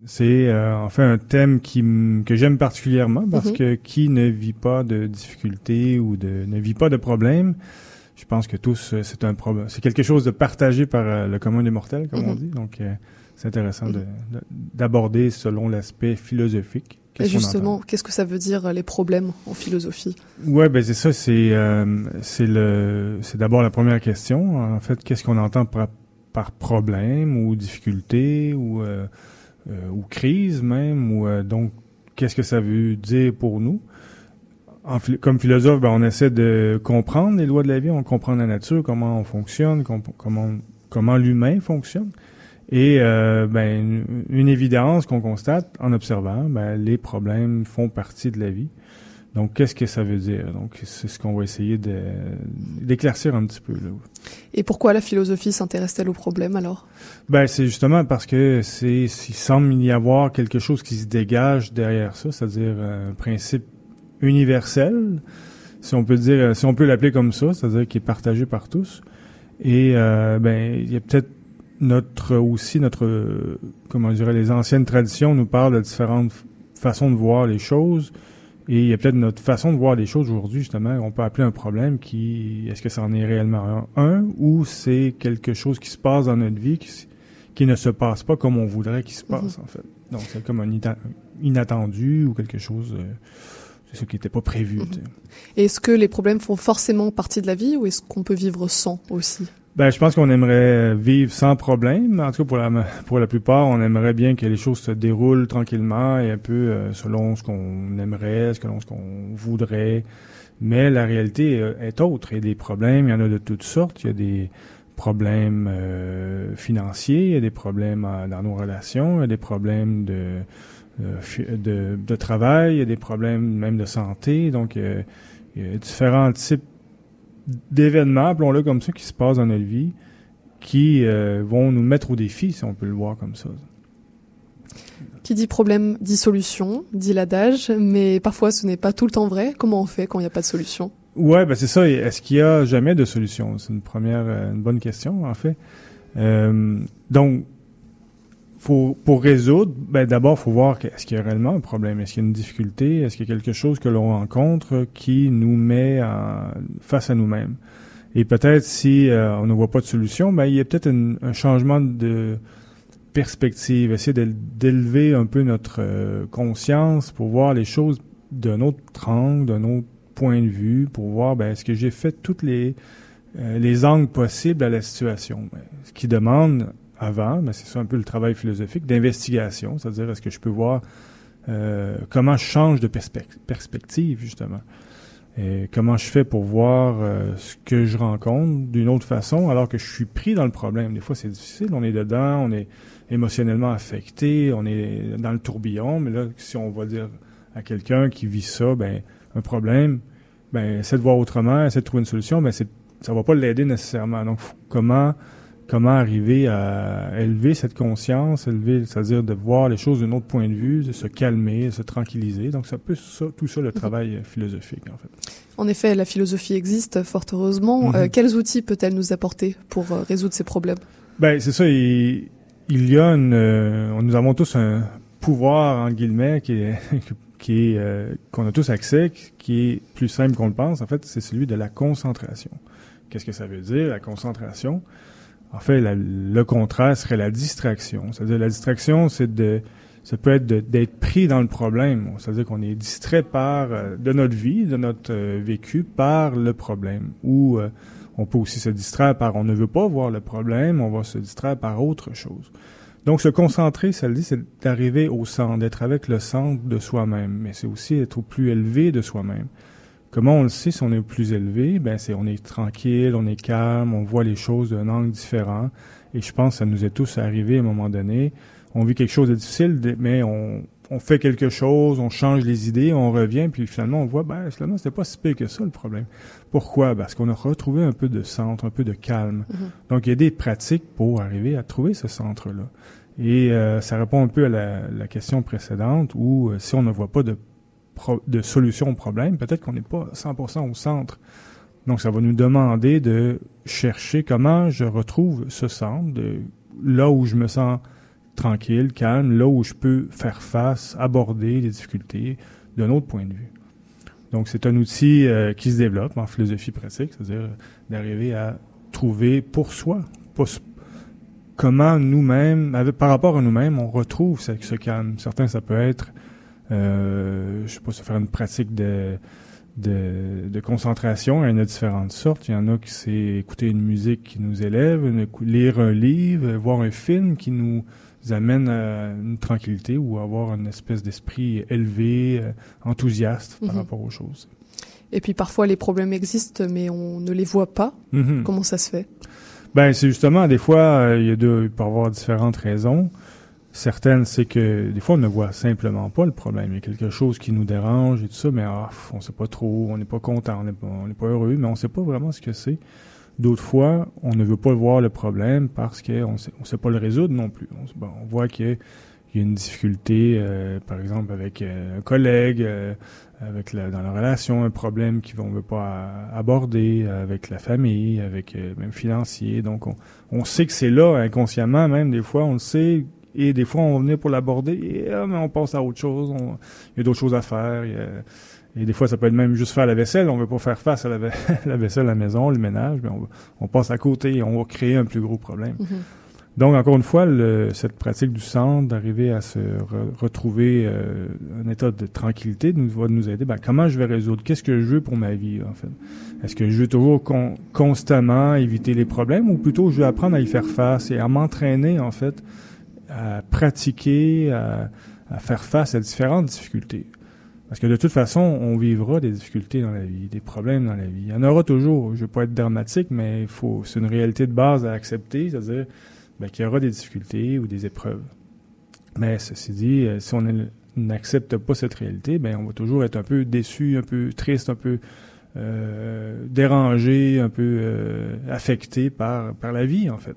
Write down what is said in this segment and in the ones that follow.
C'est en fait un thème que j'aime particulièrement parce que qui ne vit pas de difficultés ou ne vit pas de problèmes, je pense que tous c'est un problème, c'est quelque chose de partagé par le commun des mortels, comme on dit. Donc c'est intéressant d'aborder selon l'aspect philosophique. Et justement, qu'est-ce que ça veut dire les problèmes en philosophie? Ouais, ben c'est ça, c'est d'abord la première question. En fait, qu'est-ce qu'on entend par problème ou difficulté ou crise même, donc qu'est-ce que ça veut dire pour nous? Comme philosophe, ben, on essaie de comprendre les lois de la vie, on comprend la nature, comment on fonctionne, comment l'humain fonctionne. Et ben une évidence qu'on constate en observant, ben les problèmes font partie de la vie. Donc, qu'est-ce que ça veut dire? Donc, c'est ce qu'on va essayer d'éclaircir un petit peu, là. Et pourquoi la philosophie s'intéresse-t-elle aux problèmes, alors? Ben, c'est justement parce que il semble y avoir quelque chose qui se dégage derrière ça, c'est-à-dire un principe universel, si on peut dire, si on peut l'appeler comme ça, c'est-à-dire qui est partagé par tous. Et, ben, il y a peut-être comment je dirais, les anciennes traditions nous parlent de différentes façons de voir les choses. Et il y a peut-être notre façon de voir les choses aujourd'hui, justement, on peut appeler un problème est-ce que ça en est réellement un ou c'est quelque chose qui se passe dans notre vie qui ne se passe pas comme on voudrait qu'il se passe, en fait. Donc, c'est comme un inattendu ou quelque chose, c'est ça qui n'était pas prévu. Et est-ce que les problèmes font forcément partie de la vie ou est-ce qu'on peut vivre sans aussi? Ben, je pense qu'on aimerait vivre sans problème. En tout cas, pour la plupart, on aimerait bien que les choses se déroulent tranquillement et un peu selon ce qu'on aimerait, selon ce qu'on voudrait. Mais la réalité est autre. Il y a des problèmes, il y en a de toutes sortes. Il y a des problèmes financiers, il y a des problèmes dans nos relations, il y a des problèmes de travail, il y a des problèmes même de santé. Donc, il y a différents types d'événements, appelons-le comme ça, qui se passent dans notre vie, qui vont nous mettre au défi, si on peut le voir comme ça. Qui dit problème dit solution, dit l'adage, mais parfois ce n'est pas tout le temps vrai. Comment on fait quand il n'y a pas de solution? Ouais, ben c'est ça. Est-ce qu'il y a jamais de solution? C'est une bonne question, en fait. Donc, pour résoudre, ben d'abord, faut voir est-ce qu'il y a réellement un problème, est-ce qu'il y a une difficulté, est-ce qu'il y a quelque chose que l'on rencontre qui nous met face à nous-mêmes. Et peut-être si on ne voit pas de solution, ben il y a peut-être un changement de perspective, essayer d'élever un peu notre conscience pour voir les choses d'un autre angle, d'un autre point de vue, pour voir ben est-ce que j'ai fait toutes les angles possibles à la situation. Ben, ce qui demande avant, mais c'est ça un peu le travail philosophique, d'investigation, c'est-à-dire est-ce que je peux voir comment je change de perspective, justement. Et comment je fais pour voir ce que je rencontre d'une autre façon alors que je suis pris dans le problème. Des fois, c'est difficile, on est dedans, on est émotionnellement affecté, on est dans le tourbillon, mais là, si on va dire à quelqu'un qui vit ça, ben un problème, ben essaie de voir autrement, essaie de trouver une solution, ben ça va pas l'aider nécessairement. Donc, comment arriver à élever cette conscience, c'est-à-dire de voir les choses d'un autre point de vue, de se calmer, de se tranquilliser. Donc, c'est un peu tout ça le travail philosophique, en fait. En effet, la philosophie existe, fort heureusement. Quels outils peut-elle nous apporter pour résoudre ces problèmes? Ben, c'est ça. Il y a nous avons tous un pouvoir, en guillemets, qu'on a tous accès, qui est plus simple qu'on le pense. En fait, c'est celui de la concentration. Qu'est-ce que ça veut dire, la concentration? En fait, le contraire serait la distraction. C'est-à-dire, la distraction, ça peut être d'être pris dans le problème. C'est-à-dire qu'on est distrait de notre vie, de notre vécu, par le problème. Ou on peut aussi se distraire on ne veut pas voir le problème, on va se distraire par autre chose. Donc, se concentrer, ça le dit, c'est d'arriver au centre, d'être avec le centre de soi-même. Mais c'est aussi être au plus élevé de soi-même. Comment on le sait si on est plus élevé? Ben, on est tranquille, on est calme, on voit les choses d'un angle différent. Et je pense que ça nous est tous arrivé à un moment donné. On vit quelque chose de difficile, mais on fait quelque chose, on change les idées, on revient, puis finalement on voit, ben, finalement, c'était pas si pire que ça, le problème. Pourquoi? Parce qu'on a retrouvé un peu de centre, un peu de calme. Donc, il y a des pratiques pour arriver à trouver ce centre-là. Et ça répond un peu à la question précédente où si on ne voit pas de solution au problème, peut-être qu'on n'est pas 100% au centre. Donc, ça va nous demander de chercher comment je retrouve ce centre, là où je me sens tranquille, calme, là où je peux faire face, aborder les difficultés d'un autre point de vue. Donc, c'est un outil qui se développe en philosophie pratique, c'est-à-dire d'arriver à trouver pour soi, comment nous-mêmes, par rapport à nous-mêmes, on retrouve ce calme. Certains, ça peut être, je sais pas, se faire une pratique de concentration. Il y en a différentes sortes. Il y en a qui c'est écouter une musique qui nous élève, lire un livre, voir un film qui nous amène à une tranquillité ou avoir une espèce d'esprit élevé, enthousiaste par rapport aux choses. Et puis parfois les problèmes existent, mais on ne les voit pas. Comment ça se fait? Ben c'est justement, des fois, il peut y avoir différentes raisons. Certaines, c'est que des fois, on ne voit simplement pas le problème. Il y a quelque chose qui nous dérange et tout ça, mais on sait pas trop, on n'est pas content, on n'est pas heureux, mais on sait pas vraiment ce que c'est. D'autres fois, on ne veut pas voir le problème parce qu'on sait pas le résoudre non plus. On voit qu'il y a une difficulté, par exemple, avec un collègue, dans la relation, un problème qu'on veut pas aborder, avec la famille, avec même financier. Donc, on sait que c'est là, inconsciemment même, des fois, on le sait. Et des fois, on va venir pour l'aborder et mais on passe à autre chose. Il y a d'autres choses à faire. Et des fois, ça peut être même juste faire la vaisselle. On veut pas faire face à la vaisselle à la maison, le ménage, mais on passe à côté et on va créer un plus gros problème. Donc, encore une fois, cette pratique du centre, d'arriver à se retrouver un état de tranquillité, va nous aider. Comment je vais résoudre? Qu'est-ce que je veux pour ma vie, en fait? Est-ce que je veux toujours constamment éviter les problèmes ou plutôt je veux apprendre à y faire face et à m'entraîner, en fait, à pratiquer, à faire face à différentes difficultés. Parce que de toute façon, on vivra des difficultés dans la vie, des problèmes dans la vie. Il y en aura toujours. Je ne veux pas être dramatique, mais c'est une réalité de base à accepter, c'est-à-dire qu'il y aura des difficultés ou des épreuves. Mais ceci dit, si on n'accepte pas cette réalité, on va toujours être un peu déçu, un peu triste, un peu dérangé, un peu affecté par la vie, en fait.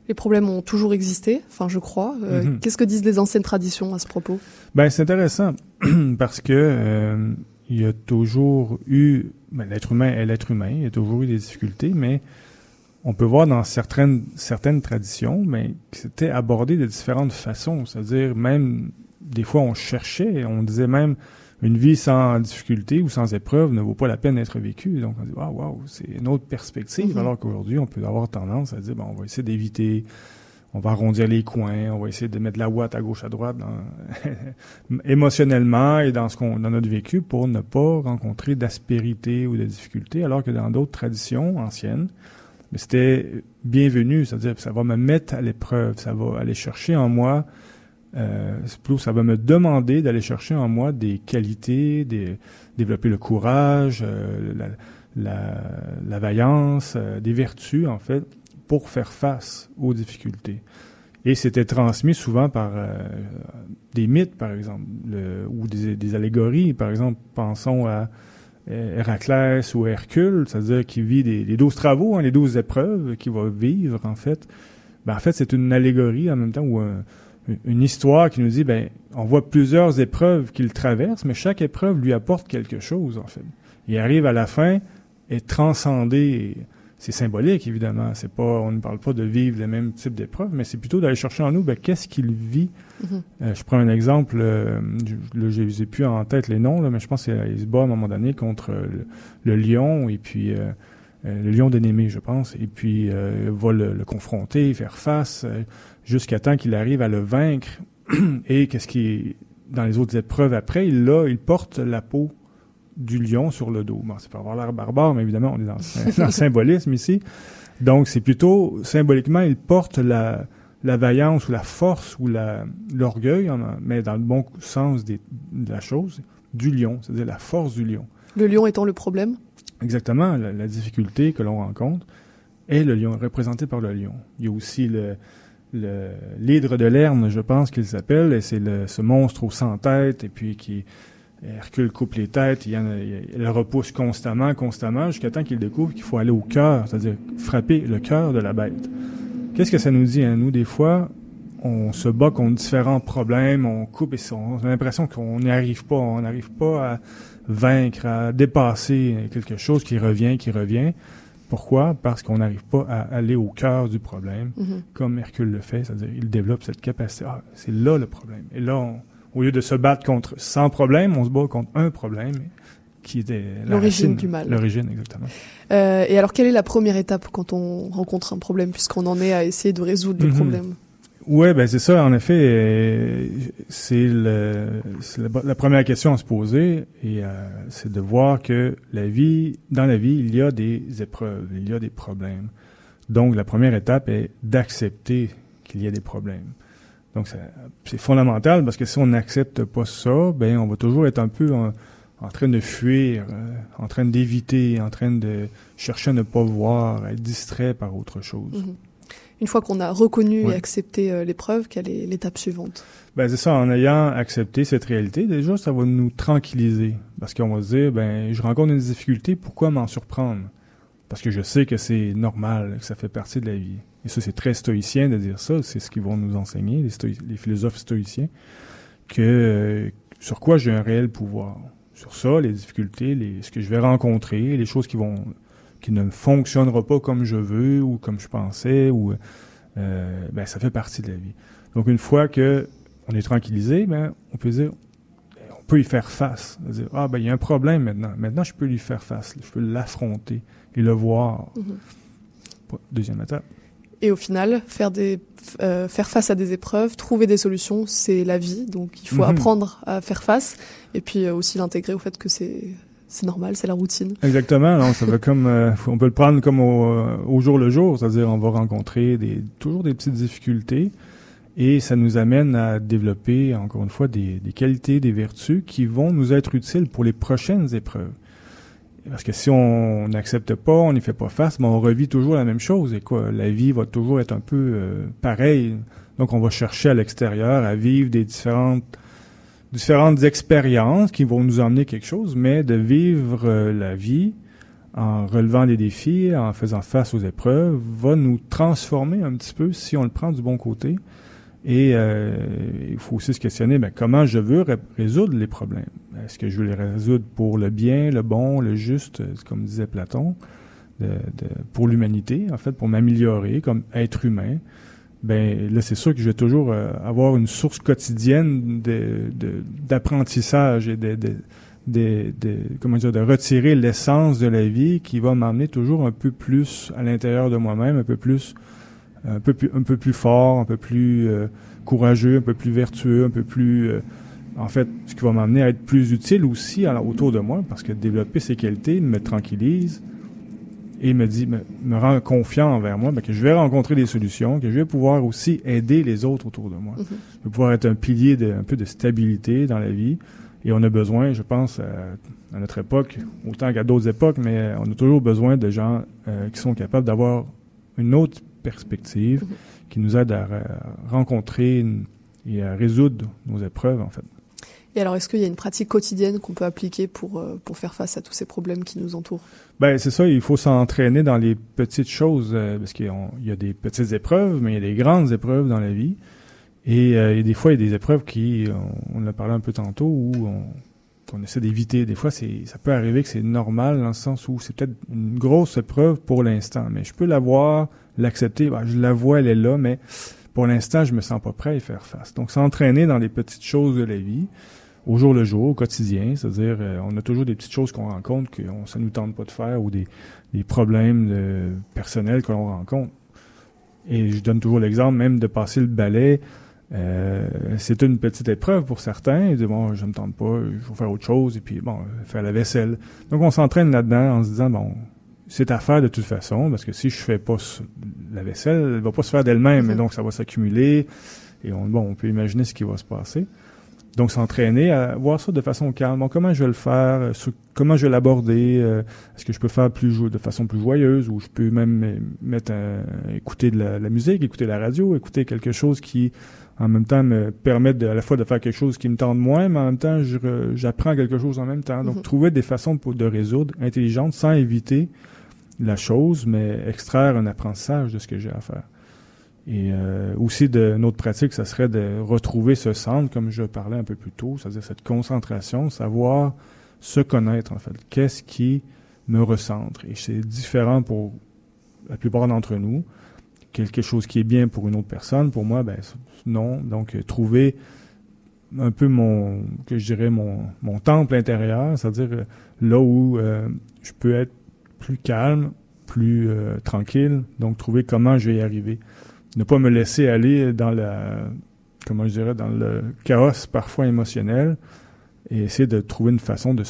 Les problèmes ont toujours existé, je crois. Qu'est-ce que disent les anciennes traditions à ce propos? C'est intéressant parce que il y a toujours eu, l'être humain est l'être humain, il y a toujours eu des difficultés, mais on peut voir dans certaines traditions, que c'était abordé de différentes façons. C'est-à-dire, même, des fois, on disait même, une vie sans difficulté ou sans épreuve ne vaut pas la peine d'être vécue. Donc, on dit, wow, c'est une autre perspective. Alors qu'aujourd'hui, on peut avoir tendance à dire, on va essayer d'éviter, on va arrondir les coins, on va essayer de mettre de la ouate à gauche, à droite, émotionnellement et dans notre vécu pour ne pas rencontrer d'aspérité ou de difficulté. Alors que dans d'autres traditions anciennes, c'était bienvenu. C'est-à-dire que ça va me mettre à l'épreuve, ça va aller chercher en moi ça va me demander d'aller chercher en moi des qualités, développer le courage, la vaillance, des vertus, en fait, pour faire face aux difficultés. Et c'était transmis souvent par des mythes, par exemple, ou des allégories. Par exemple, pensons à Héraclès ou Hercule, c'est-à-dire qui vit les 12 travaux, les 12 épreuves qu'il va vivre, en fait. En fait, c'est une allégorie en même temps où une histoire qui nous dit, on voit plusieurs épreuves qu'il traverse, mais chaque épreuve lui apporte quelque chose, en fait. Il arrive à la fin et transcender. C'est symbolique, évidemment. On ne parle pas de vivre le même type d'épreuve, mais c'est plutôt d'aller chercher en nous, qu'est-ce qu'il vit. Je prends un exemple, je n'ai plus en tête les noms, mais je pense qu'il se bat à un moment donné contre le lion, et puis le lion d'Énémée, je pense, et puis va le confronter, faire face, jusqu'à temps qu'il arrive à le vaincre. Et qu'est-ce qui est dans les autres épreuves après, il porte la peau du lion sur le dos. Ça peut avoir l'air barbare, mais évidemment, on est dans le symbolisme ici. Donc, c'est plutôt, symboliquement, il porte la vaillance ou la force ou l'orgueil, mais dans le bon sens de la chose, du lion, c'est-à-dire la force du lion. Le lion étant le problème? Exactement, la difficulté que l'on rencontre est le lion, représenté par le lion. Il y a aussi l'hydre de Lerne, je pense qu'il s'appelle, et c'est ce monstre aux 100 têtes, et puis Hercule coupe les têtes, il le repousse constamment, jusqu'à temps qu'il découvre qu'il faut aller au cœur, c'est-à-dire frapper le cœur de la bête. Qu'est-ce que ça nous dit à nous? Des fois, on se bat contre différents problèmes, on coupe et on a l'impression qu'on n'y arrive pas, on n'arrive pas à vaincre, à dépasser quelque chose qui revient. Pourquoi? Parce qu'on n'arrive pas à aller au cœur du problème, comme Hercule le fait, c'est-à-dire il développe cette capacité. Ah, c'est là le problème. Et là, au lieu de se battre contre 100 problèmes, on se bat contre un problème qui était l'origine du mal. L'origine, exactement. Et alors, quelle est la première étape quand on rencontre un problème, puisqu'on en est à essayer de résoudre le problème? Ouais, ben c'est ça. En effet, c'est la première question à se poser, et c'est de voir que dans la vie, il y a des épreuves, il y a des problèmes. Donc, la première étape est d'accepter qu'il y a des problèmes. Donc, c'est fondamental, parce que si on n'accepte pas ça, ben on va toujours être un peu en train de fuir, en train d'éviter, en train de chercher à ne pas voir, à être distrait par autre chose. Une fois qu'on a reconnu et accepté l'épreuve, quelle est l'étape suivante? Ben c'est ça, en ayant accepté cette réalité, déjà, ça va nous tranquilliser. Parce qu'on va se dire, ben je rencontre des difficultés, pourquoi m'en surprendre? Parce que je sais que c'est normal, que ça fait partie de la vie. Et ça, c'est très stoïcien de dire ça, c'est ce qu'ils vont nous enseigner, les philosophes stoïciens, que sur quoi j'ai un réel pouvoir. Sur ça, les difficultés, ce que je vais rencontrer, les choses qui ne fonctionneront pas comme je veux ou comme je pensais, ou ben ça fait partie de la vie. Donc une fois que on est tranquillisé, ben on peut dire, on peut y faire face. Dire, ah ben il y a un problème maintenant. Maintenant je peux lui faire face, je peux l'affronter et le voir. Deuxième étape. Et au final, faire face à des épreuves, trouver des solutions, c'est la vie. Donc il faut apprendre à faire face, et puis aussi l'intégrer au fait que c'est normal, c'est la routine. Exactement. Non, ça va comme on peut le prendre comme au jour le jour, c'est-à-dire on va rencontrer toujours des petites difficultés, et ça nous amène à développer encore une fois des qualités, des vertus qui vont nous être utiles pour les prochaines épreuves. Parce que si on n'accepte pas, on n'y fait pas face, mais on revit toujours la même chose. Et quoi, la vie va toujours être un peu pareille. Donc on va chercher à l'extérieur à vivre des différentes expériences qui vont nous emmener quelque chose, mais de vivre la vie en relevant des défis, en faisant face aux épreuves, va nous transformer un petit peu si on le prend du bon côté. Et il faut aussi se questionner, comment je veux résoudre les problèmes. Est-ce que je veux les résoudre pour le bien, le bon, le juste, comme disait Platon, pour l'humanité, en fait, pour m'améliorer comme être humain? Ben là, c'est sûr que je vais toujours avoir une source quotidienne d'apprentissage et de retirer l'essence de la vie qui va m'emmener toujours un peu plus à l'intérieur de moi-même, un peu plus fort, un peu plus courageux, un peu plus vertueux, un peu plus en fait, ce qui va m'amener à être plus utile aussi autour de moi, parce que développer ces qualités me tranquillise et me rend confiant envers moi, que je vais rencontrer des solutions, que je vais pouvoir aussi aider les autres autour de moi. Je vais pouvoir être un pilier un peu de stabilité dans la vie. Et on a besoin, je pense, à notre époque, autant qu'à d'autres époques, mais on a toujours besoin de gens qui sont capables d'avoir une autre perspective qui nous aide à rencontrer et à résoudre nos épreuves, en fait. Et alors, est-ce qu'il y a une pratique quotidienne qu'on peut appliquer pour faire face à tous ces problèmes qui nous entourent? Ben, c'est ça, il faut s'entraîner dans les petites choses, parce qu'il y a des petites épreuves, mais il y a des grandes épreuves dans la vie. Et des fois, il y a des épreuves on en a parlé un peu tantôt, où qu'on essaie d'éviter. Des fois, ça peut arriver que c'est normal, dans le sens où c'est peut-être une grosse épreuve pour l'instant, mais je peux la voir, l'accepter, je la vois, elle est là, mais pour l'instant, je me sens pas prêt à y faire face. Donc, s'entraîner dans les petites choses de la vie, au jour le jour, au quotidien, c'est-à-dire on a toujours des petites choses qu'on rencontre que ça nous tente pas de faire, ou des problèmes personnels que l'on rencontre. Et je donne toujours l'exemple même de passer le balai. C'est une petite épreuve pour certains. Ils disent, bon, je me tente pas, il faut faire autre chose, et puis faire la vaisselle. Donc on s'entraîne là-dedans en se disant, bon, c'est à faire de toute façon, parce que si je fais pas la vaisselle, elle va pas se faire d'elle-même, et donc ça va s'accumuler, et on peut imaginer ce qui va se passer. Donc, s'entraîner à voir ça de façon calme. Bon, comment je vais le faire? Comment je vais l'aborder? Est-ce que je peux faire de façon plus joyeuse, ou je peux même écouter de la musique, écouter la radio, écouter quelque chose qui, en même temps, me permette à la fois de faire quelque chose qui me tente moins, mais en même temps, j'apprends quelque chose en même temps. Donc, trouver des façons de résoudre intelligentes sans éviter la chose, mais extraire un apprentissage de ce que j'ai à faire. Et aussi, une autre pratique, ça serait de retrouver ce centre, comme je parlais un peu plus tôt, c'est-à-dire cette concentration, savoir se connaître, en fait. Qu'est-ce qui me recentre. Et c'est différent pour la plupart d'entre nous. Quelque chose qui est bien pour une autre personne, pour moi, non. Donc, trouver un peu mon temple intérieur, c'est-à-dire là où je peux être plus calme, plus tranquille. Donc, trouver comment je vais y arriver. Ne pas me laisser aller dans dans le chaos parfois émotionnel et essayer de trouver une façon de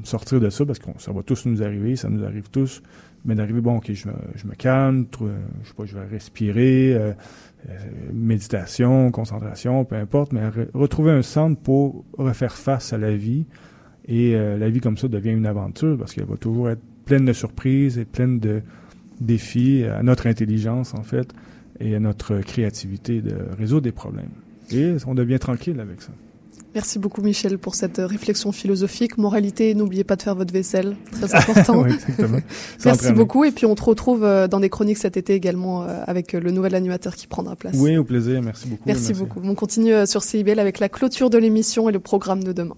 sortir de ça, parce que ça va tous nous arriver, ça nous arrive tous. Mais d'arriver, OK, je me calme, je vais respirer, méditation, concentration, peu importe, mais retrouver un centre pour refaire face à la vie. Et la vie comme ça devient une aventure, parce qu'elle va toujours être pleine de surprises et pleine de défis à notre intelligence, en fait, et à notre créativité de résoudre des problèmes. Et on devient tranquille avec ça. Merci beaucoup, Michel, pour cette réflexion philosophique. Moralité, n'oubliez pas de faire votre vaisselle. Très important. Oui, exactement. Merci beaucoup. Et puis, on te retrouve dans des chroniques cet été également avec le nouvel animateur qui prendra place. Oui, au plaisir. Merci beaucoup. Merci beaucoup. On continue sur CIBL avec la clôture de l'émission et le programme de demain.